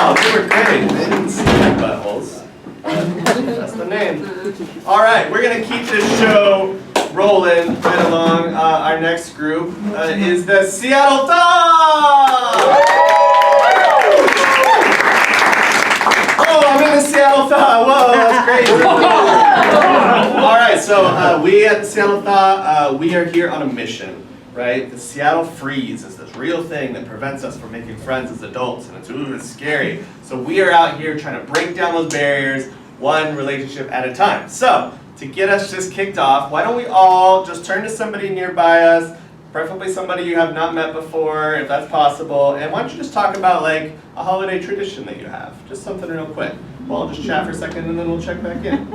Wow, they were great. They didn't see my buttholes. That's the name. All right, we're going to keep this show rolling right along. Our next group is the Seattle Thaw! Oh, I'm in the Seattle Thaw. Whoa, that's crazy. All right, so we at the Seattle Thaw, we are here on a mission, right? The Seattle Freeze is this real thing that prevents us from making friends as adults, and it's scary. So we are out here trying to break down those barriers, one relationship at a time. So to get us just kicked off, why don't we all just turn to somebody nearby us, preferably somebody you have not met before, if that's possible, and why don't you just talk about like a holiday tradition that you have, just something real quick. We'll all just chat for a second and then we'll check back in.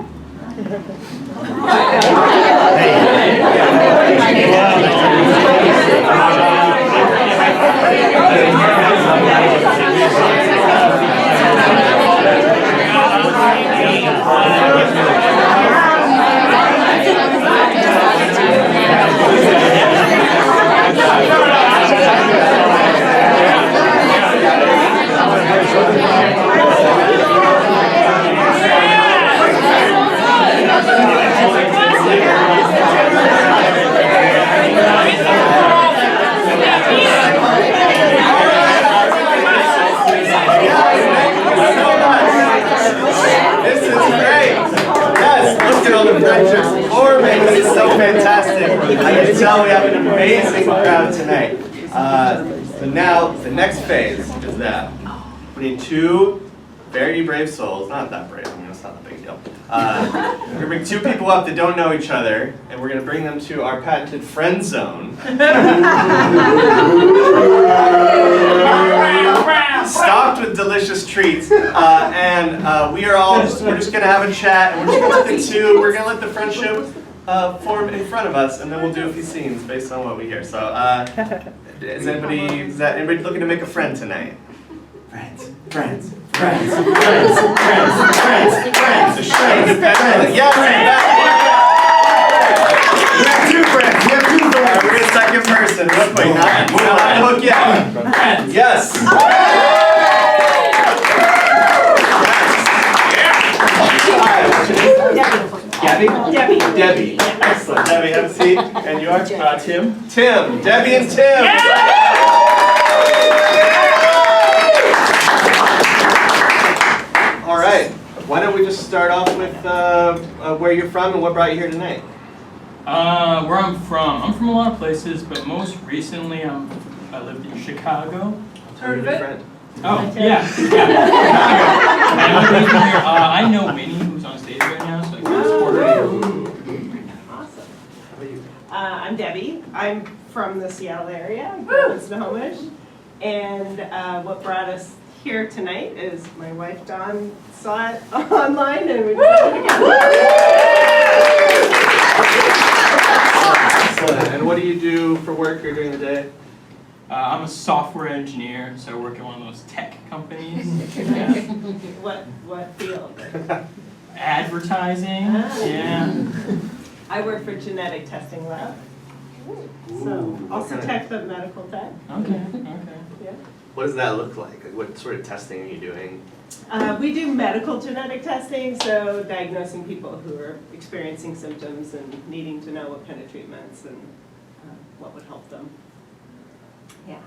I can tell we have an amazing crowd tonight. So now, the next phase is that we need two very brave souls, not that brave, I mean, it's not a big deal. We're going to bring two people up that don't know each other, and we're going to bring them to our patented friend zone. Stocked with delicious treats, and we're just going to have a chat, and we're just going to let the friendship form in front of us, and then we'll do a few scenes based on what we hear. So, is anybody looking to make a friend tonight? Friends. Yes. We have two friends. We're a second person. Wait, not hook yet. Yes. Debbie. Excellent. Debbie, have a seat. And you are? Tim. Debbie and Tim. All right. Why don't we just start off with where you're from and what brought you here tonight? Where I'm from a lot of places, but most recently I lived in Chicago. Heard of it? Oh, yeah. I know Winnie, who's on stage right now, so I can support her. Awesome. How about you? I'm Debbie. I'm from the Seattle area. I'm from Snohomish. And what brought us here tonight is my wife Dawn saw it online and we decided to go. Excellent. And what do you do for work or during the day? I'm a software engineer, so I work at one of those tech companies. Yeah. What field? Advertising. Yeah. I work for genetic testing lab. So also tech, but medical tech. Okay. Yeah. What does that look like? What sort of testing are you doing? We do medical genetic testing, so diagnosing people who are experiencing symptoms and needing to know what kind of treatments and what would help them. Yeah.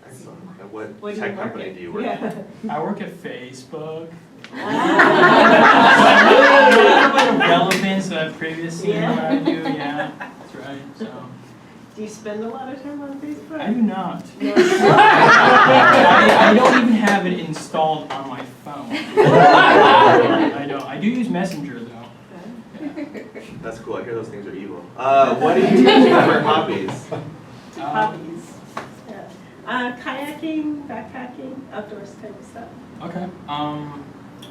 Excellent. And what What tech company do you work at? I work at Facebook. Ah. Relevance to that previous scene Yeah. that I do, yeah, that's right, so. Do you spend a lot of time on Facebook? I do not. No. I don't even have it installed on my phone. I don't. I do use Messenger though. Yeah. That's cool. I hear those things are evil. What do you do for hobbies? Hobbies. Yeah. Kayaking, backpacking, outdoors type of stuff. Okay.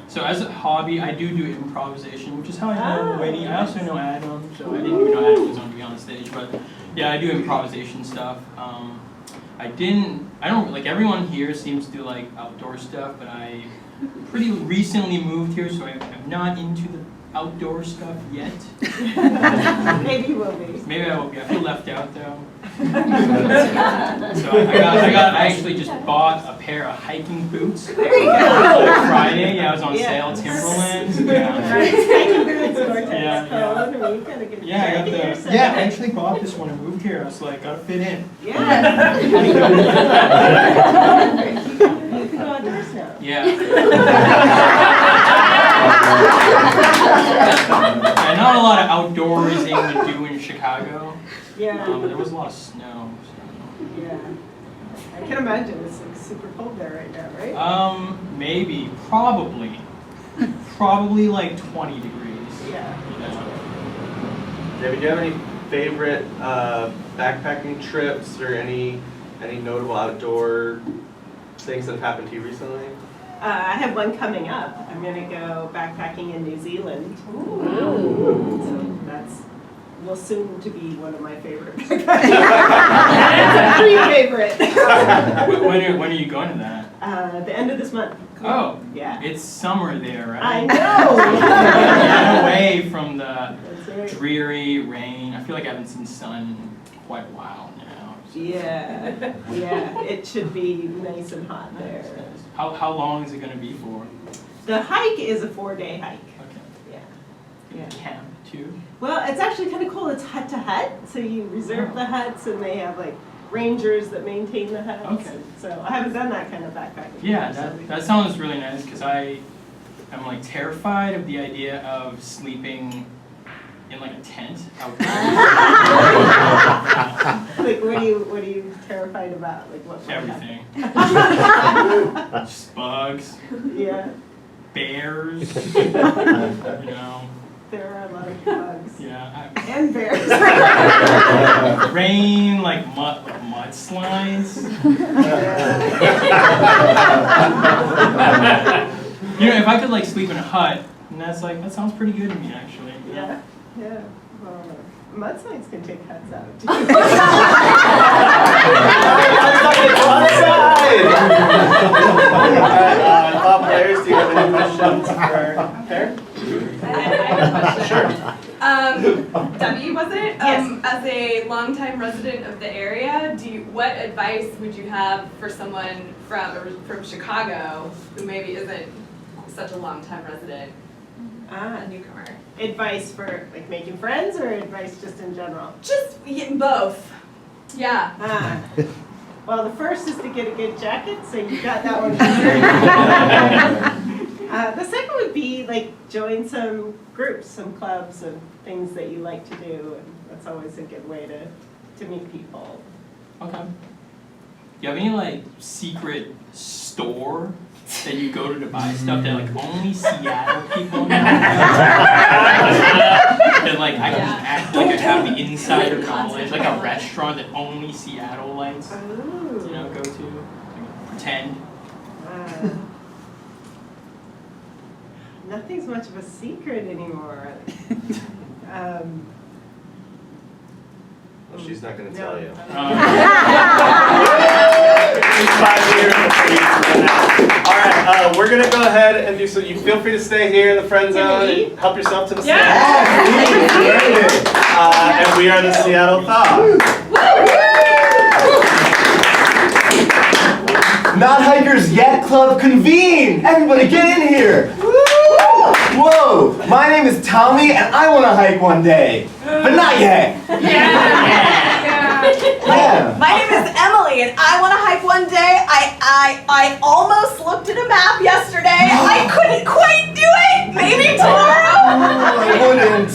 So as a hobby, I do improvisation, which is how I know Winnie. I also know Adam, so I didn't even know Adam was going to be on the stage, but yeah, I do improvisation stuff. I don't, like everyone here seems to like outdoor stuff, but I pretty recently moved here, so I'm not into the outdoor stuff yet. Maybe you will be. Maybe I will be. I feel left out though. So I actually just bought a pair of hiking boots. There you go. On Friday, yeah, I was on Yeah. sale, Timberland. Nice Yeah. hiking boots, Gore-Tex Yeah, coat. yeah. I mean, you gotta get Yeah, I got get the. yourself. Yeah, I actually bought this when I moved here. I was like, gotta fit in. Yeah. You can go outdoors now. Yeah. And not a lot of outdoorsing to do in Chicago. Yeah. But there was a lot of snow. Yeah. I can imagine it's like super cold there right now, right? Maybe, probably like 20 degrees. Yeah. David, do you have any favorite backpacking trips or any notable outdoor things that have happened to you recently? I have one coming up. I'm gonna go backpacking in New Zealand. So that's will soon to be one of my favorite backpacking. It's a pre-favorite. When are you going to that? The end of this month. Oh, Yeah. it's summer there, right? I know. Get away from the That's right. dreary rain. I feel like I haven't seen sun in quite a while now. Yeah. Yeah. It should be nice and hot there. How long is it going to be for? The hike is a 4-day hike. Okay. Yeah. Yeah. Camp too? Well, it's actually kind of cool. It's hut to hut, so you reserve the huts, and they have like rangers that maintain the huts. Okay. And so I haven't done that kind of backpacking. Yeah, before, so that sounds really nice because I am like terrified of the idea of sleeping in like a tent outdoors. Like, what are you terrified about? Like, what? Everything. Just bugs, Yeah, bears, you know. there are a lot of bugs. Yeah. And bears. Rain, like mudslides. You know, if I could like sleep in a hut, and that sounds pretty good to me actually. You know? Yeah, yeah. Well, mudslides can take huts out too. Bob Players, do you have any questions for Claire? I have a question. Sure. Debbie, was it? Yes. As a longtime resident of the area, what advice would you have for someone from Chicago who maybe isn't such a longtime resident, a newcomer? Advice for like making friends, or advice just in general? Just both. Yeah. Well, the first is to get a good jacket, so you got that one. The second would be like join some groups, some clubs, and things that you like to do, and that's always a good way to meet people. Okay. Do you have any like secret store that you go to buy stuff that like only Seattle people know? That like I can just act like I have the insider knowledge, like a restaurant that only Seattleites, you know, go to, like, pretend. Nothing's much of a secret anymore. Well, she's not going to No. tell you. 5 years. All right, we're going to go ahead and do so. You feel free to stay here in the friend zone and help yourself to the stage. And we are the Seattle Thaw. Not Hikers Yet Club convene! Everybody get in here! Whoa! My name is Tommy and I want to hike one day. But not yet! Yeah. My name is Emily and I want to hike one day. I almost looked at a map yesterday. I couldn't quite do it. Maybe tomorrow. I wouldn't.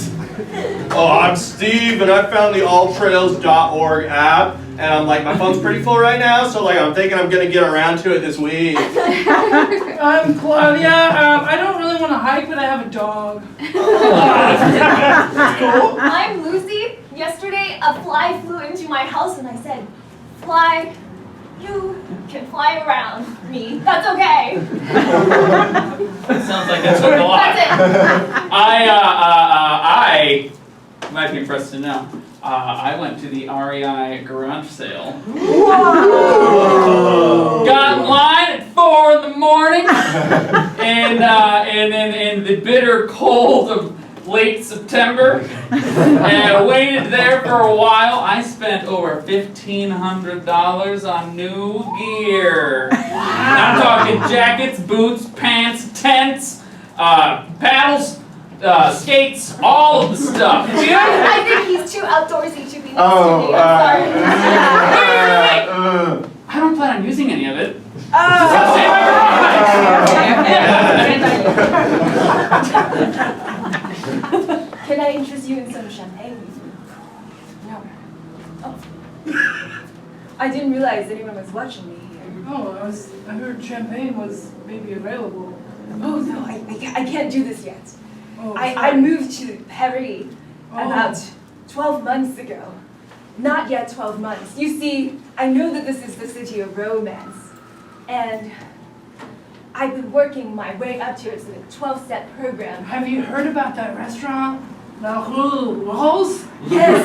Oh, I'm Steve, and I found the alltrails.org app, and I'm like, my phone's pretty full right now, so like, I'm thinking I'm gonna get around to it this week. I'm Claudia. I don't really want to hike, but I have a dog. Cool. I'm Lucy. Yesterday, a fly flew into my house and I said, "Fly, you can fly around me. That's okay." Sounds like that's what a lot. That's it. I might be impressed to know. I went to the REI garage sale. Whoa. Got in line at 4 in the morning, and in the bitter cold of late September and waited there for a while. I spent over $1,500 on new gear. I'm talking jackets, boots, pants, tents, paddles, skates, all of the stuff. I think he's too outdoorsy to be next Oh, to me. I'm sorry. I don't plan on using any of it. Can I interest you in some champagne? No. Oh. I didn't realize anyone was watching me here. Oh, I heard champagne was maybe available. Oh no, I can't do this yet. Oh, I moved to Paris Oh. about 12 months ago. Not yet 12 months. You see, I know that this is the city of romance. And I've been working my way up to it. It's a 12-step program. Have you heard about that restaurant? La Rose? Yes!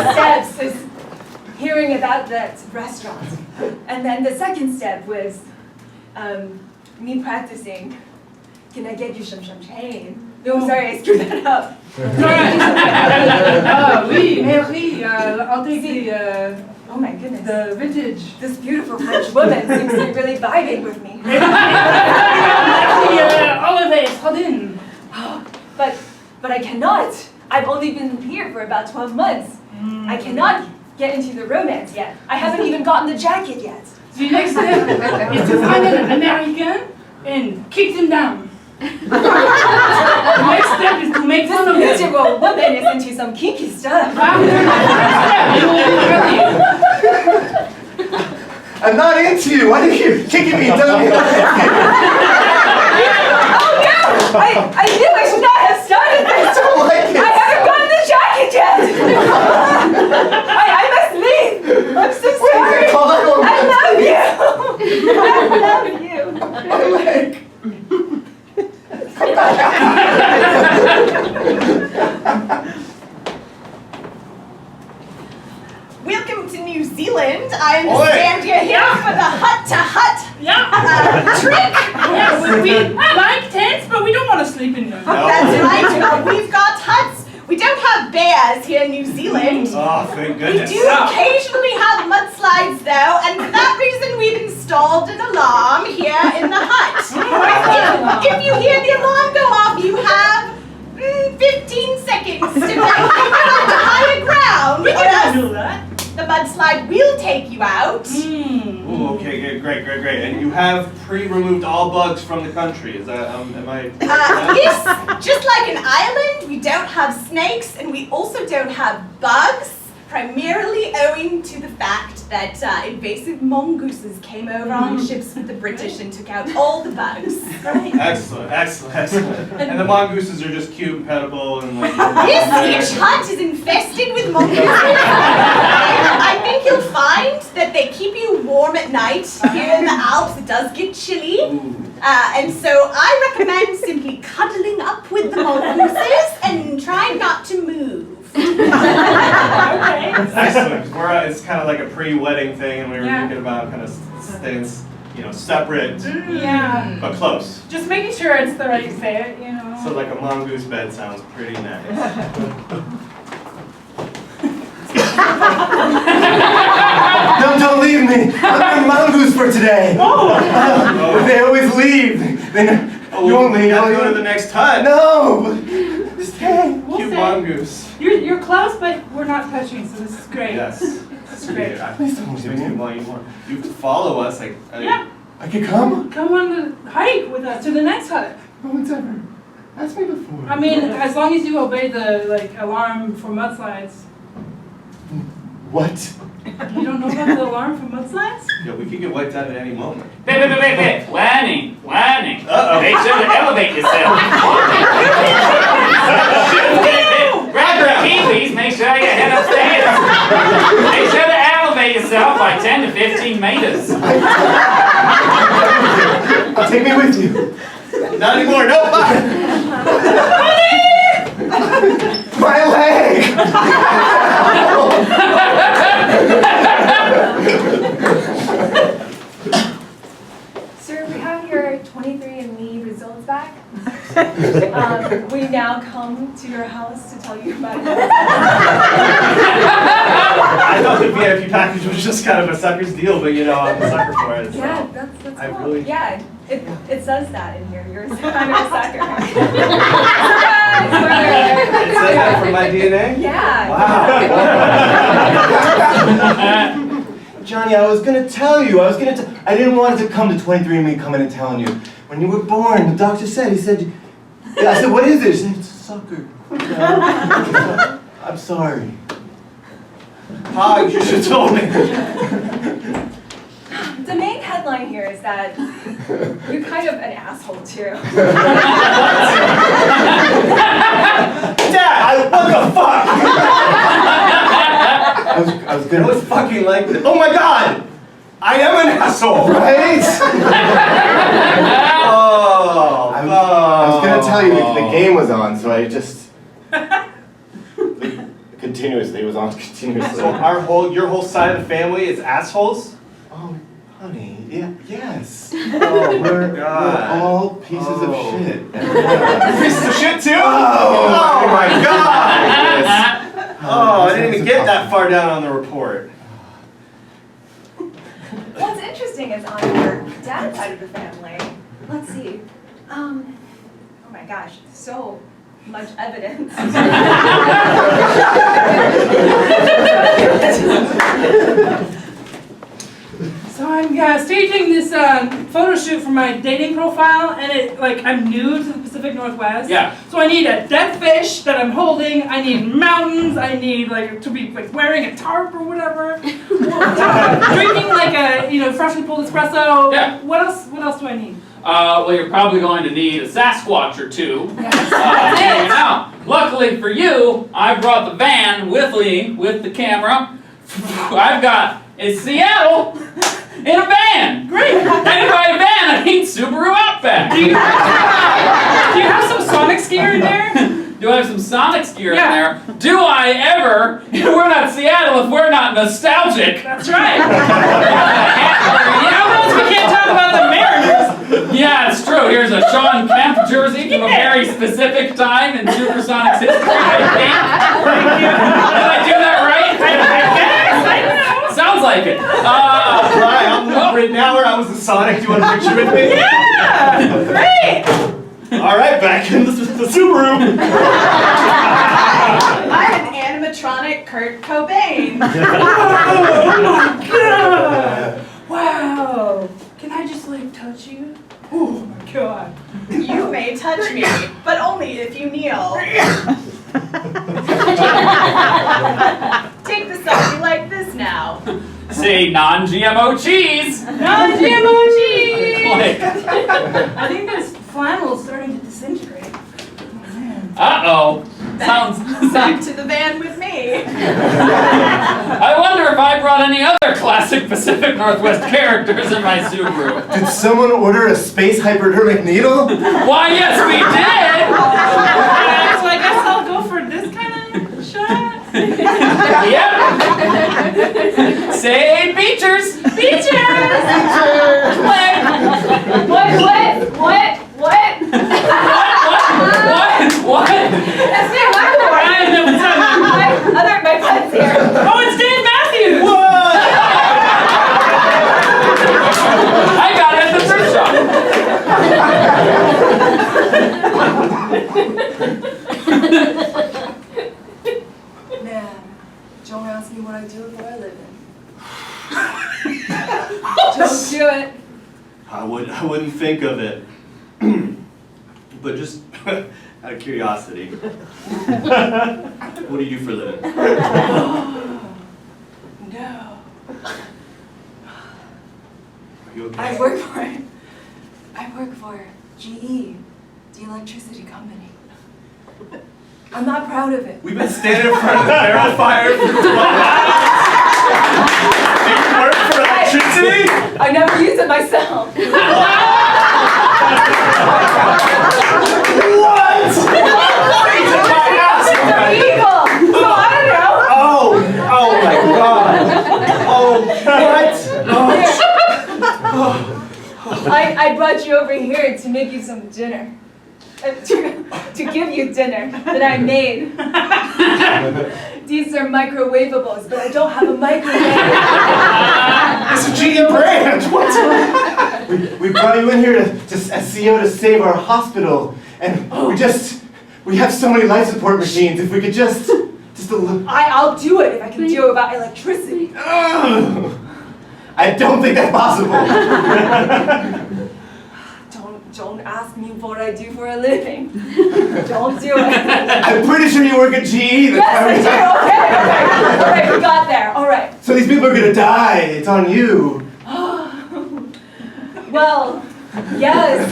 The steps is hearing about that restaurant. And then the second step was me practicing. Can I get you some champagne? No, sorry, I screwed that up. Oui, Mary, I'll take the Oh my goodness. the vintage. This beautiful French woman seems to be really vibing with me. Olive, Sardine. But I cannot. I've only been here for about 12 months. I cannot get into the romance yet. I haven't even gotten the jacket yet. The next step is to find an American and kick them down. The next step is to make fun of This them. miserable woman is into some kinky stuff. After the first step, you will be ready. I'm not into you. Why are you kicking me? Tell me. Oh no! I knew I should not have started this. I don't like it. I haven't gotten the jacket yet. I must leave. I'm so Wait, sorry. call that over. I love you. I love you. My leg. Welcome to New Zealand. I understand you're here for the hut-to-hut trick. Yeah, we like tents, but we don't want to sleep in them. That's right. Well, we've got huts. We don't have bears here in New Zealand. Oh, thank We goodness. do occasionally have mudslides though, and for that reason we've installed an alarm here in the hut. If you hear the alarm go off, you have 15 seconds to make it to higher ground, or else do that. the mudslide will take you out. Ooh, okay, great. And you have pre-removed all bugs from the country. Is that, am I? Yes, just like an island, we don't have snakes and we also don't have bugs, primarily owing to the fact that invasive mongooses came over on ships with the British and took out all the bugs. Excellent. And the mongooses are just cute and petable and like. Yes, each hut is infested with mongooses. I think you'll find that they keep you warm at night. Here in the Alps, it does get chilly. And so I recommend simply cuddling up with the mongooses and trying not to move. Okay. Excellent. 'Cause it's kind of like a pre-wedding thing, and we were thinking about kind of staying, separate Yeah. but close. Just making sure it's the right fit, you know. So like a mongoose bed sounds pretty nice. Don't leave me. I'm going mongoose for today. They always leave. You won't leave. Gotta go to the next hut. No. Stay. Cute mongoose. You're close, but we're not touching, so this is great. Yes. This is great. Please don't leave me. You can follow us. Like, Yeah. I could come? Come on the hike with us to the next hut. No one's ever asked me before. I mean, as long as you obey the alarm for mudslides. What? You don't know about the alarm for mudslides? Yeah, we could get wiped out at any moment. Wait. Warning. Uh-oh. Make sure to elevate yourself. Grab the kiwis, make sure you head upstairs. Make sure to elevate yourself by 10 to 15 meters. Take me with you. Not anymore. No. Bye. My leg! Sir, we have your 23andMe results back. We now come to your house to tell you about it. I thought the VIP package was just kind of a sucker's deal, but you know, I'm a sucker for it. So. Yeah, that's I cool. really- Yeah, it says that in here. You're kind of a sucker. It says that from my DNA? Yeah. Wow. Johnny, I was gonna tell you. I didn't want it to come to 23andMe coming and telling you. When you were born, the doctor said, I said, what is it? He said, it's a sucker. I'm sorry. Hog, you should have told me. The main headline here is that you're kind of an asshole too. Dad, what the fuck? I was gonna. It was fucking like this. Oh my god! I am an asshole, right? Oh, I was gonna tell you the game was on, so I just continuously. It was on continuously. So your whole side of the family is assholes? Oh, honey, yeah, yes. Oh, We're God. all pieces of shit. Pieces of shit too? Oh my god! Oh, I didn't even get that far down on the report. What's interesting is on your dad's side of the family. Let's see. Oh my gosh, so much evidence. So I'm staging this photo shoot for my dating profile, and I'm new to the Pacific Northwest. Yeah. So I need a dead fish that I'm holding. I need mountains. I need to be wearing a tarp or whatever. Drinking a freshly pulled espresso. Yeah. What else do I need? Well, you're probably going to need a Sasquatch or two. Hanging out. Luckily for you, I brought the van with me with the camera. I've got in Seattle in a van. Great. And by a van, I mean Subaru Outback. Do you have some Sonic gear in there? Do I have some Sonics gear Yeah. in there? Do I ever? We're not Seattle if we're not nostalgic. That's right. How else we can't talk about the Mariners? Yeah, it's true. Here's a Sean Kemp jersey from a very specific time in Supersonic's history, I think. Did I do that right? I guess. I don't know. Sounds like it. Hi, I'm the Brit now, and I was the Sonic. Do you want a picture with me? Yeah. Great. All right, back in the Subaru. I'm an animatronic Kurt Cobain. Oh my god! Wow! Can I just touch you? Oh my god! You may touch me, but only if you kneel. Take the selfie like this now. Say non-GMO cheese. Non-GMO cheese! Click. I think this flannel is starting to disintegrate. Oh man. Uh-oh. Sounds. Back to the van with me. I wonder if I brought any other classic Pacific Northwest characters in my Subaru. Did someone order a space hypodermic needle? Why, yes, we did. So I guess I'll go for this kind of shot. Yep. Say beachers. Beaches! Click. What? What? That's me, I know what's happening. my butt's here. Oh, it's Dan Matthews! I got it at the first shot. Man, don't ask me what I do for a living. Don't do it. I wouldn't think of it. But just out of curiosity. What do you do for a living? No. Are you okay? I work for GE, the electricity company. I'm not proud of it. We've been standing in front of the barrel fire for 12 hours. And you work for electricity? I never use it myself. What? They're evil. So I don't know. Oh my god. Oh, what? I brought you over here to make you some dinner. to give you dinner that I made. These are microwavables, but I don't have a microwave. It's a GM brand. What? we brought you in here as CEO to save our hospital, and we have so many life support machines. If we could just a little. I'll do it if I can do it without electricity. I don't think that's possible. Don't ask me what I do for a living. Don't do it. I'm pretty sure you work at GE. Yes, I do. Okay. All right, we got there. All right. So these people are gonna die. It's on you. Well, yes.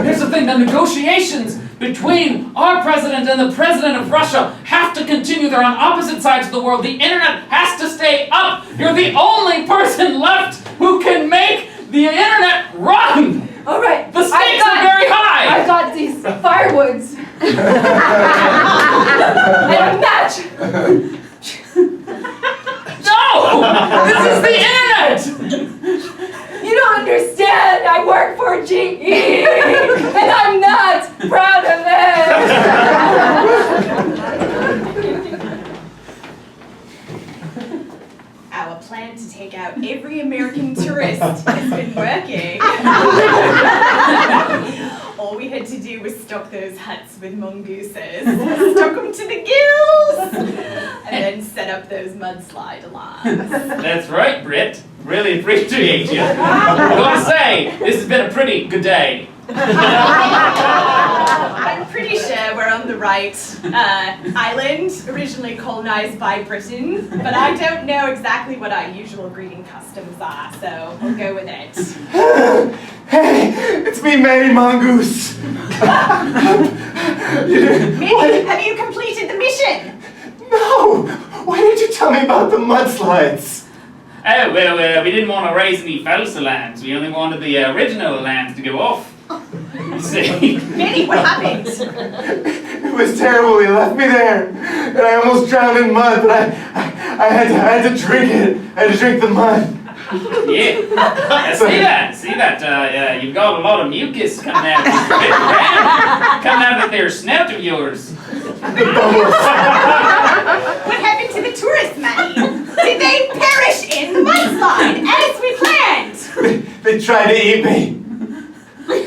Here's the thing, the negotiations between our president and the president of Russia have to continue. They're on opposite sides of the world. The internet has to stay up. You're the only person left who can make the internet run. All right. The stakes are very high. I've got these firewoods. And a match. No! This is the internet! You don't understand. I work for GE, and I'm not proud of it. Our plan to take out every American tourist has been working. All we had to do was stock those huts with mongooses, stock them to the gills, and then set up those mudslide alarms. That's right, Britt. Really appreciate you. I gotta say, this has been a pretty good day. I'm pretty sure we're on the right island, originally colonized by Britain, but I don't know exactly what our usual greeting customs are, so we'll go with it. Hey, it's me, Manny Mongoose. Minnie, have you completed the mission? No! Why did you tell me about the mudslides? Oh, well, we didn't want to raise any false alarms. We only wanted the original alarms to go off. You see? Minnie, what happened? It was terrible. He left me there, and I almost drowned in mud. But I had to drink it. I had to drink the mud. Yeah. See that? You've got a lot of mucus coming out of their snout of yours. What happened to the tourists, Manny? Did they perish in the mudslide as we planned? They tried to eat me.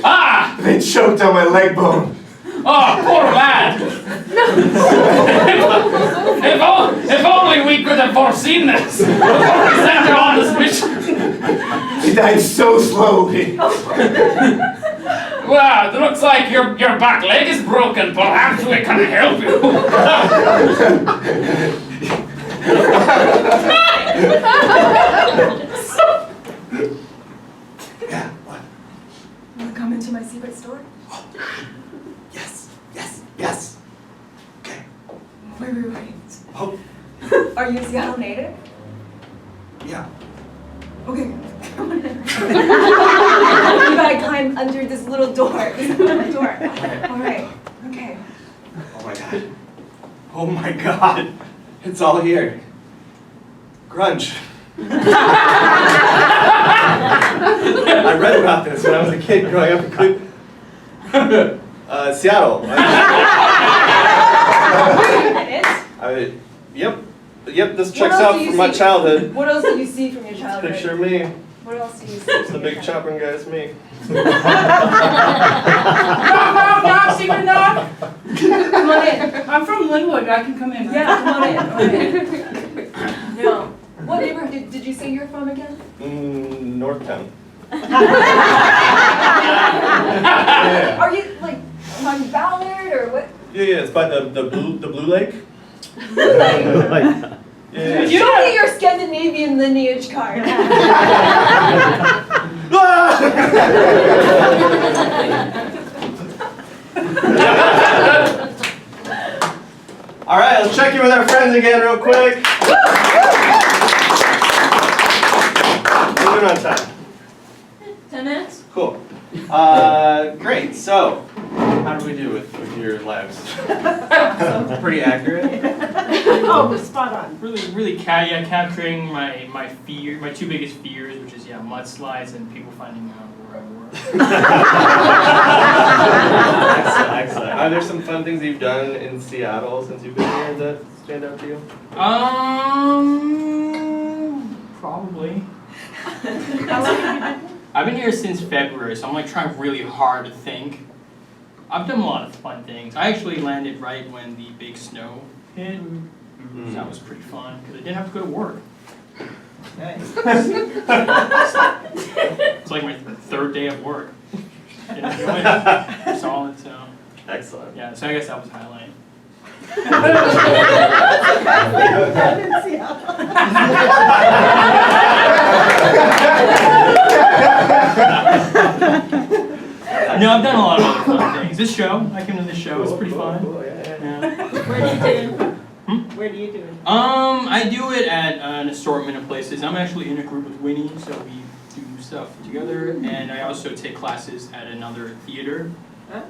Ah! They choked on my leg bone. Oh, poor lad! if only we could have foreseen this before we sent you on this mission. He died so slowly. Wow, it looks like your back leg is broken. Perhaps we can help you. Yeah, what? Want to come into my secret store? Yes. Okay. Wait. Oh, Are you a Seattle native? yeah. Okay, come on in. You gotta climb under this little door. All right. Okay. Oh my god. It's all here. Grunge. I read about this when I was a kid growing up in Cleveland. Seattle. Yep, this checks out from my childhood. What else do you see from your childhood? Picture me. What else do you see? It's the big chopping guy, it's me. Knock, secret knock. Come on in. I'm from Linwood. I can come in. Right? Yeah, come on in. Now, what neighborhood did you say you're from again? Northtown. Yeah. Are you like on Ballard or what? Yeah, it's by the Blue Lake. Yeah. Show me your Scandinavian lineage card. All right, let's check in with our friends again real quick. We're doing on time. 10 minutes? Cool. Great. So, how do we do with your lives? Pretty accurate. Oh, spot on. Really capturing my two biggest fears, which is mudslides and people finding out where I work. I Excellent. Are there some fun things that you've done in Seattle since you've been here that stand out to you? Probably. I've been here since February, so I'm like trying really hard to think. I've done a lot of fun things. I actually landed right when the big snow hit, so that was pretty fun because I didn't have to go to work. Nice. It's like my third day of work. Didn't do it. Solid, so. Excellent. Yeah, so I guess that was a highlight. No, I've done a lot of other fun things. This show, I came to this show, it's pretty fun. Cool, yeah. Where do you do it? Where do you do it? I do it at an assortment of places. I'm actually in a group with Winnie, so we do stuff together, and I also take classes at another theater,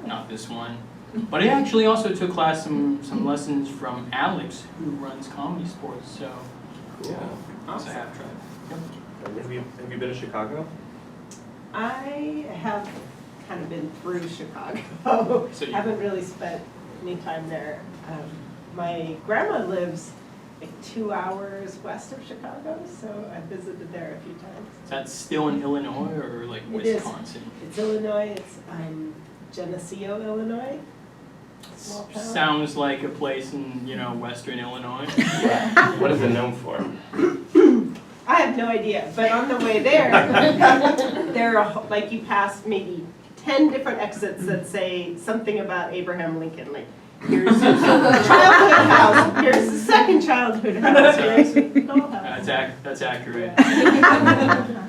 not this one. But I actually also took some lessons from Alex, who runs Comedy Sports, so Cool. yeah, so I have tried. Yep. Have you been to Chicago? I have kind of been through Chicago. So you- Haven't really spent any time there. My grandma lives like 2 hours west of Chicago, so I visited there a few times. Is that still in Illinois or like It is. Wisconsin? It's Illinois. It's Geneseo, Illinois. Small town. Sounds like a place in, Western Illinois. What is it known for? I have no idea, but on the way there, there are like you pass maybe 10 different exits that say something about Abraham Lincoln. Like here's his childhood house, here's the second childhood house, here's the dollhouse. That's accurate.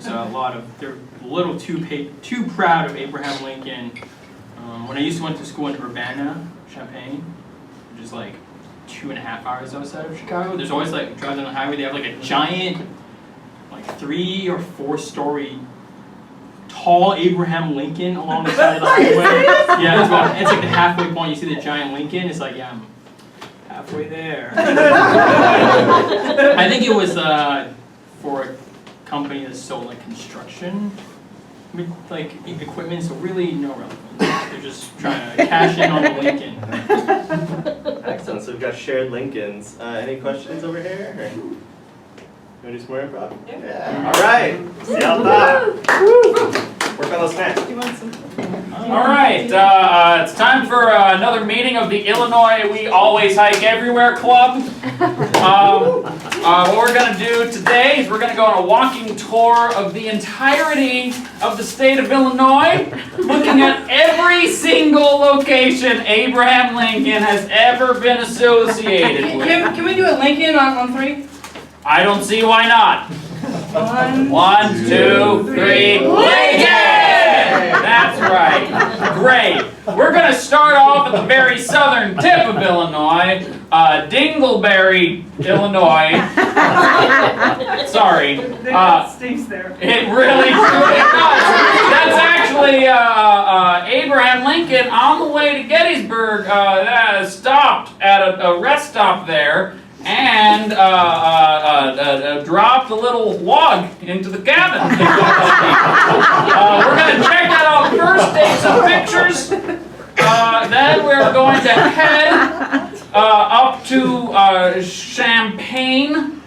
So they're a little too proud of Abraham Lincoln. When I used to went to school in Urbana, Champaign, which is like 2.5 hours outside of Chicago, there's always like driving on the highway, they have like a giant, like 3 or 4 story tall Abraham Lincoln along the side of the highway. Yeah, it's like the halfway point. You see the giant Lincoln. It's like, yeah, I'm halfway there. I think it was for a company that sold like construction, like equipment. So really, no relevance. They're just trying to cash in on the Lincoln. Excellent. So we've got shared Lincolns. Any questions over here? Or? You want to do some more improv? Yeah. All right. Seattle Thaw. Work on those snacks. Do you want some? All right, it's time for another meeting of the Illinois We Always Hike Everywhere Club. What we're going to do today is we're going to go on a walking tour of the entirety of the state of Illinois, looking at every single location Abraham Lincoln has ever been associated with. Can we do a Lincoln on 3? I don't see why not. 1, 2, 3, Lincoln! That's right. Great. We're going to start off at the very southern tip of Illinois, Dingleberry, Illinois. Sorry. It stinks there. It really truly does. That's actually Abraham Lincoln on the way to Gettysburg stopped at a rest stop there and dropped a little log into the cabin. We're going to check that out first, take some pictures. Then we're going to head up to Champaign,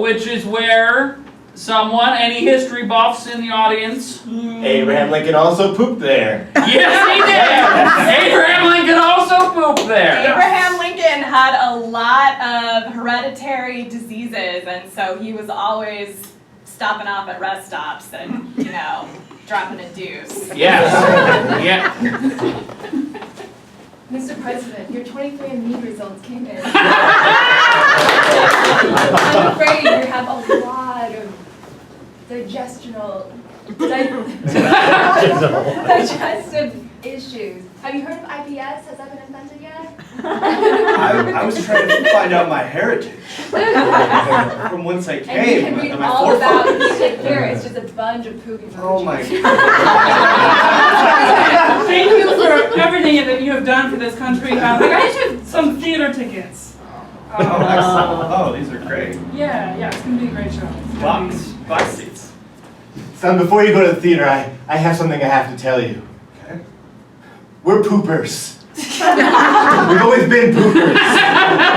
which is where any history buffs in the audience? Abraham Lincoln also pooped there. Yes, he did! Abraham Lincoln also pooped there. Abraham Lincoln had a lot of hereditary diseases, and so he was always stopping off at rest stops and, dropping a deuce. Yes. Yeah. Mr. President, your 23andMe results came in. I'm afraid you have a lot of digestive issues. Have you heard of IPS? Has that been invented yet? I was trying to find out my heritage from whence I And you came. can read and my all about forefathers. it here. It's just a bunch of poopy Oh my emojis. God. Thank you for everything that you have done for this country. I got you some theater tickets. Oh, excellent. Oh, these are great. Yeah, it's gonna be a great show. Box seats. Son, before you go to the theater, I have something I have to tell you. Okay. we're poopers. We've always been poopers.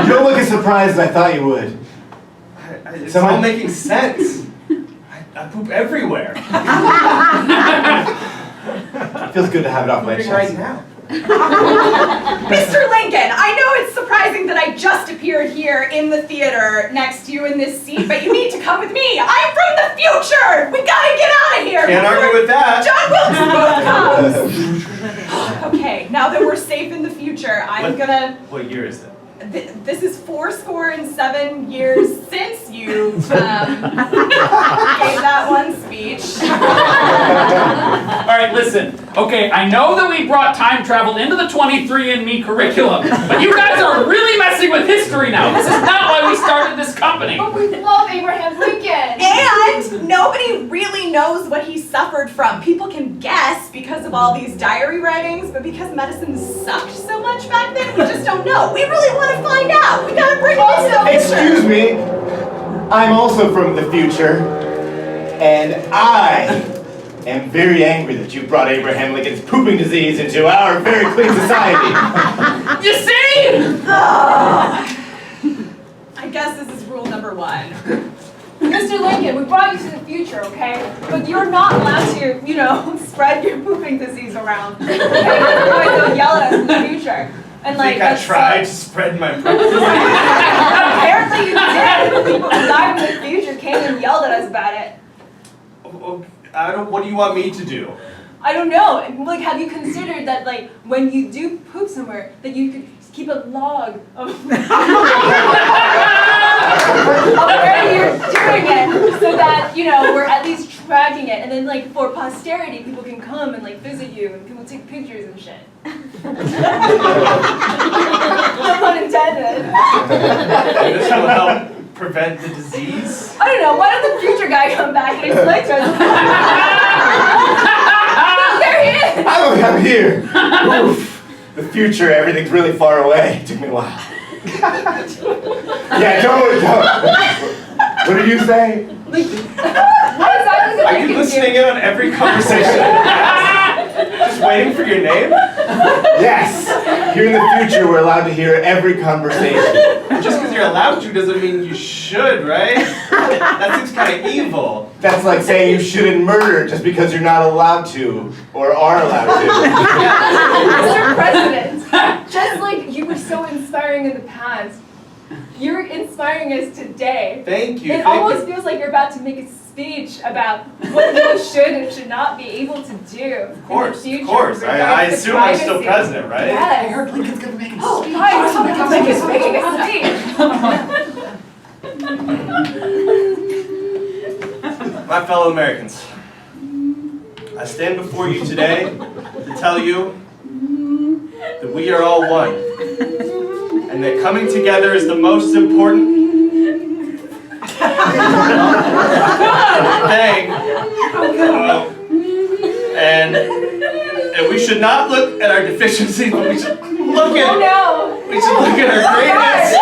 You don't look as surprised as I thought you would. It's all making sense. I poop everywhere. It feels good to have it off my Pooping chest. right now. Mr. Lincoln, I know it's surprising that I just appeared here in the theater next to you in this seat, but you need to come with me. I'm from the future. We gotta get out of here. Can't argue with that. John Wilkes Booth comes. Okay, now that we're safe in the future, I'm gonna. What year is it? This is 77 years since you gave that one speech. All right, listen. Okay, I know that we brought time travel into the 23andMe curriculum, but you guys are really messing with history now. This is not why we started this company. But we love Abraham Lincoln. And nobody really knows what he suffered from. People can guess because of all these diary writings, but because medicine sucked so much back then, we just don't know. We really want to find out. We gotta bring it into the future. Excuse me. I'm also from the future, and I am very angry that you brought Abraham Lincoln's pooping disease into our very clean society. You see? I guess this is rule number 1. Mr. Lincoln, we brought you to the future, okay? But you're not allowed to, spread your pooping disease around. Okay? Otherwise they'll yell at us in the future. And I think I tried to spread my poop. Apparently you did. People who died in the future came and yelled at us about it. What do you want me to do? I don't know. Like, have you considered that, like, when you do poop somewhere, that you could keep a log of where you're doing it, so that we're at least tracking it, and then like for posterity, people can come and like visit you, and people take pictures and shit. No pun intended. This will help prevent the disease? I don't know. Why don't the future guy come back and explain to us? Oh, there he is. I'm here. Oof. The future, everything's really far away. It took me a while. Yeah, don't. What did you say? Like, what exactly did Are Lincoln you do? listening in on every conversation? Just waiting for your name? Yes. Here in the future, we're allowed to hear every conversation. Just because you're allowed to doesn't mean you should, right? That seems kind of evil. That's like saying you shouldn't murder just because you're not allowed to or are allowed to. Mr. President, just like you were so inspiring in the past, you're inspiring us today. Thank you. It almost feels like you're about to make a speech about what people should and should not be able to do Of course, in the of future. course. I regards to assume I'm still privacy. president, right? Yes. I heard Lincoln's gonna make a speech. Oh, hi, Lincoln's making a speech. My fellow Americans, I stand before you today to tell you that we are all one, and that coming together is the most important thing. And we should not look at our deficiencies, but we should look at Oh no! our greatness.